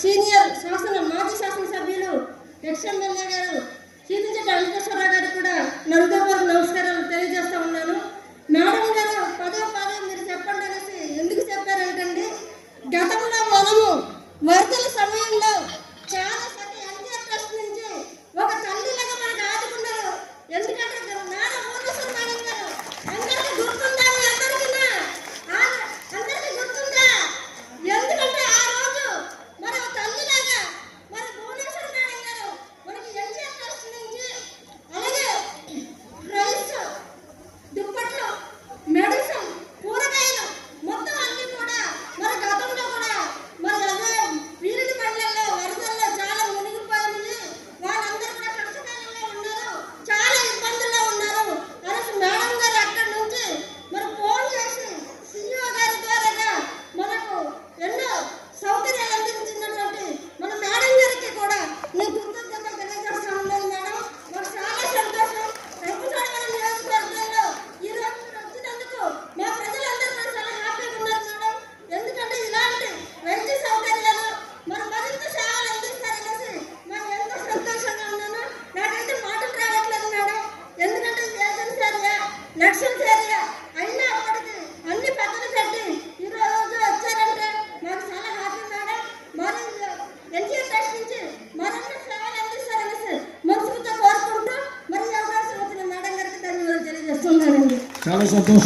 Senior మాజీ శాసనసభ్యులు X-MLA గారు సీనిజెట్ వెంకటేశ్వరరావు గారికి కూడా నలుగురు నమస్కారాలు తెలియజేస్తా ఉన్నాను. మేడం గారు పదే మీరు చెప్పండి అనేసి ఎందుకు చెప్పారంటండి, గతంలో మనము వరదల సమయంలో చాలా ఎన్టీఆర్ ట్రస్ట్ నుంచి ఒక తల్లిలాగా మనకు ఆదుకున్నారు. ఎందుకంటే మేడం భువనేశ్వర్ మేడం గారు అందరికీ గుర్తుందా? అందరికీ గుర్తుందా? ఎందుకంటే ఆ రోజు మన తల్లిలాగా మన భువనేశ్వర్ మేడం గారు మనకి ఎన్టీఆర్ ట్రస్ట్ నుంచి అలాగే రైస్, దుప్పట్లు, మెడిసిన్, కూరగాయలు మొత్తం అన్ని కూడా మన గతంలో కూడా మన అదే వీరిని పల్లెల్లో వరదల్లో చాలా మునిగిపోయింది. వాళ్ళందరూ కూడా కష్టకాలంలో ఉన్నారు, చాలా ఇబ్బందుల్లో ఉన్నారు. అనేసి మేడం గారు అక్కడి నుంచి మరి ఫోన్ చేసి సీఈఓ గారి ద్వారా మనకు ఎన్నో సౌకర్యాలు అందించినటువంటి మన మేడం గారికి కూడా నేను కృతజ్ఞతలు తెలియజేస్తా ఉన్నాను. మేడం మాకు చాలా సంతోషం. రంపచోడవరం నియోజకవర్గంలో ఈ రోజు మీరు వచ్చినందుకు మా ప్రజలందరూ కూడా చాలా హ్యాపీగా ఉన్నారు మేడం. ఎందుకంటే ఇలాంటి వైద్య సౌకర్యాలు మరి మరింత సేవలు అందిస్తారనేసి నాకు ఎంతో సంతోషంగా ఉన్నాను. నాకైతే మాటలు రావట్లేదు మేడం. ఎందుకంటే ఏజెన్సీ ఏరియా, లక్షల ఏరియా అయినా అప్పటికి అన్ని పక్కన పెట్టి ఈ రోజు వచ్చారంటే నాకు చాలా హ్యాపీ మేడం. మరి ఎన్టీఆర్ ట్రస్ట్ నుంచి మరిన్ని సేవలు అందిస్తారనేసి మనసుతో కోరుకుంటూ మరి అవకాశం వచ్చిన మేడం గారికి ధన్యవాదాలు తెలియజేస్తున్నానండి. చాలా సంతోషం.